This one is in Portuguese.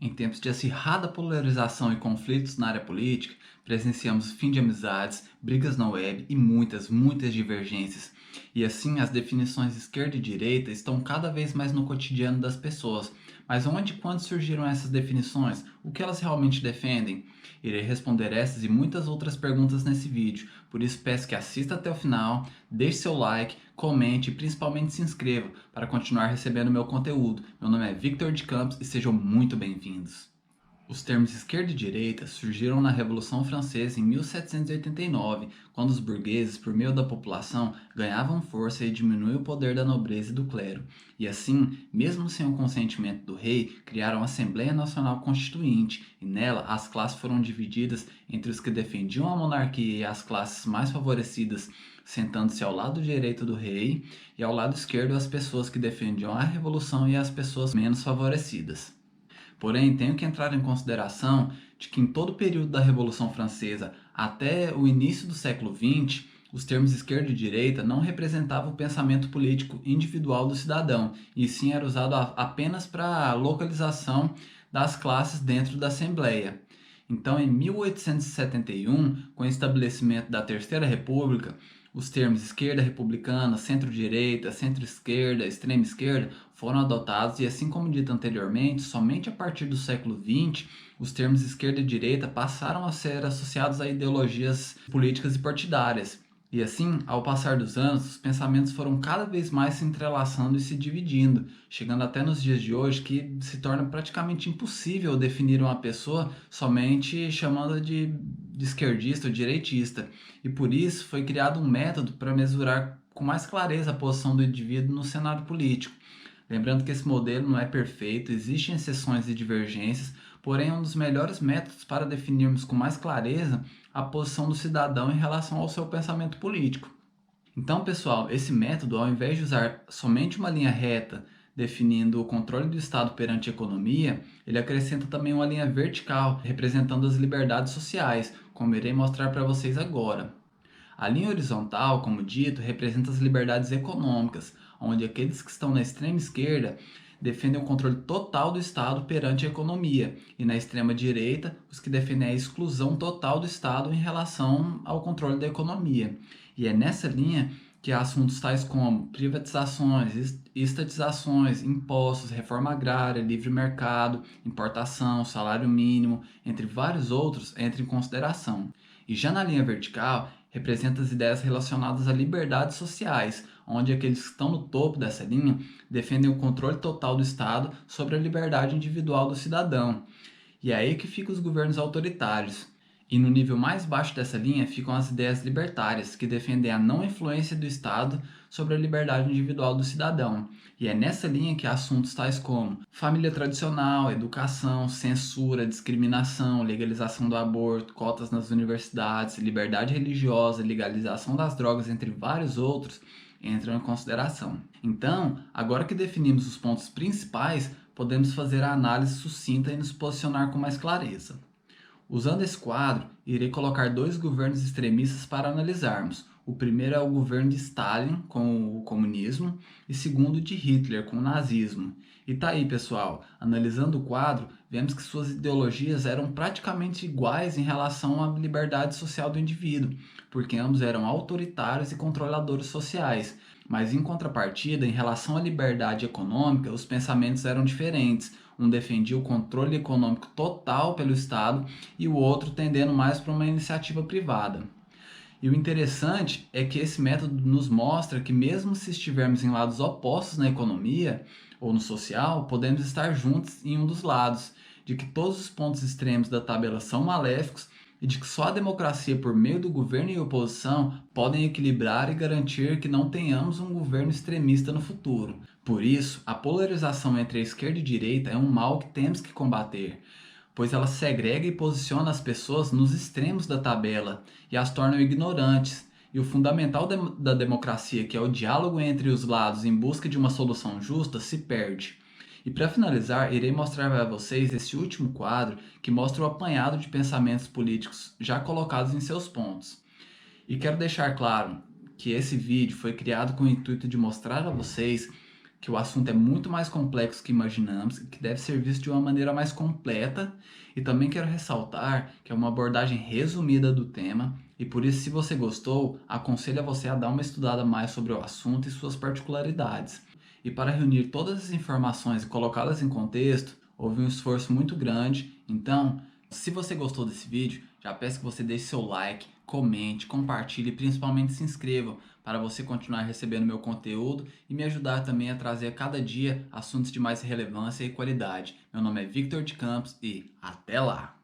Em tempos de acirrada polarização e conflitos na área política, presenciamos fim de amizades, brigas na web e muitas divergências. E assim, as definições esquerda e direita estão cada vez mais no cotidiano das pessoas. Mas onde e quando surgiram essas definições? O que elas realmente defendem? Irei responder essas e muitas outras perguntas nesse vídeo, por isso peço que assista até o final, deixe seu like, comente e principalmente se inscreva para continuar recebendo meu conteúdo. Meu nome é Victor de Campos e sejam muito bem-vindos. Os termos esquerda e direita surgiram na Revolução Francesa em 1789, quando os burgueses, por meio da população, ganhavam força e diminuíam o poder da nobreza e do clero. E assim, mesmo sem o consentimento do rei, criaram a Assembleia Nacional Constituinte, e nela as classes foram divididas entre os que defendiam a monarquia e as classes mais favorecidas, sentando-se ao lado direito do rei, e ao lado esquerdo as pessoas que defendiam a revolução e as pessoas menos favorecidas. Porém, tenho que entrar em consideração de que em todo o período da Revolução Francesa até o início do século XX, os termos esquerda e direita não representavam o pensamento político individual do cidadão, e sim era usado apenas para a localização das classes dentro da Assembleia. Então, em 1871, com o estabelecimento da Terceira República, os termos esquerda republicana, centro-direita, centro-esquerda, extrema-esquerda foram adotados e, assim como dito anteriormente, somente a partir do século XX, os termos esquerda e direita passaram a ser associados a ideologias políticas e partidárias. E assim, ao passar dos anos, os pensamentos foram cada vez mais se entrelaçando e se dividindo, chegando até nos dias de hoje que se torna praticamente impossível definir uma pessoa somente chamando de esquerdista ou direitista. E por isso foi criado um método para mesurar com mais clareza a posição do indivíduo no cenário político. Lembrando que esse modelo não é perfeito, existem exceções e divergências, porém é um dos melhores métodos para definirmos com mais clareza a posição do cidadão em relação ao seu pensamento político. Então, pessoal, esse método, ao invés de usar somente uma linha reta definindo o controle do Estado perante a economia, ele acrescenta também uma linha vertical representando as liberdades sociais, como irei mostrar para vocês agora. A linha horizontal, como dito, representa as liberdades econômicas, onde aqueles que estão na extrema esquerda defendem o controle total do Estado perante a economia, e na extrema direita, os que defendem a exclusão total do Estado em relação ao controle da economia. E é nessa linha que há assuntos tais como privatizações, estatizações, impostos, reforma agrária, livre mercado, importação, salário mínimo, entre vários outros, entram em consideração. E já na linha vertical, representa as ideias relacionadas a liberdades sociais, onde aqueles que estão no topo dessa linha defendem o controle total do Estado sobre a liberdade individual do cidadão. E é aí que ficam os governos autoritários. E no nível mais baixo dessa linha ficam as ideias libertárias, que defendem a não influência do Estado sobre a liberdade individual do cidadão. E é nessa linha que há assuntos tais como família tradicional, educação, censura, discriminação, legalização do aborto, cotas nas universidades, liberdade religiosa, legalização das drogas, entre vários outros, entram em consideração. Então, agora que definimos os pontos principais, podemos fazer a análise sucinta e nos posicionar com mais clareza. Usando esse quadro, irei colocar dois governos extremistas para analisarmos. O primeiro é o governo de Stalin, com o comunismo, e segundo de Hitler, com o nazismo. E tá aí, pessoal, analisando o quadro, vemos que suas ideologias eram praticamente iguais em relação à liberdade social do indivíduo, porque ambos eram autoritários e controladores sociais. Mas em contrapartida, em relação à liberdade econômica, os pensamentos eram diferentes. Um defendia o controle econômico total pelo Estado e o outro tendendo mais para uma iniciativa privada. E o interessante é que esse método nos mostra que mesmo se estivermos em lados opostos na economia ou no social, podemos estar juntos em um dos lados, de que todos os pontos extremos da tabela são maléficos e de que só a democracia por meio do governo e oposição podem equilibrar e garantir que não tenhamos um governo extremista no futuro. Por isso, a polarização entre a esquerda e a direita é um mal que temos que combater, pois ela segrega e posiciona as pessoas nos extremos da tabela e as torna ignorantes. E o fundamental da democracia, que é o diálogo entre os lados em busca de uma solução justa, se perde. E para finalizar, irei mostrar para vocês esse último quadro que mostra o apanhado de pensamentos políticos já colocados em seus pontos. E quero deixar claro que esse vídeo foi criado com o intuito de mostrar a vocês que o assunto é muito mais complexo que imaginamos e que deve ser visto de uma maneira mais completa. E também quero ressaltar que é uma abordagem resumida do tema e por isso, se você gostou, aconselho a você a dar uma estudada mais sobre o assunto e suas particularidades. E para reunir todas as informações e colocá-las em contexto, houve um esforço muito grande. Então, se você gostou desse vídeo, já peço que você deixe seu like, comente, compartilhe e principalmente se inscreva para você continuar recebendo meu conteúdo e me ajudar também a trazer a cada dia assuntos de mais relevância e qualidade. Meu nome é Victor de Campos e até lá!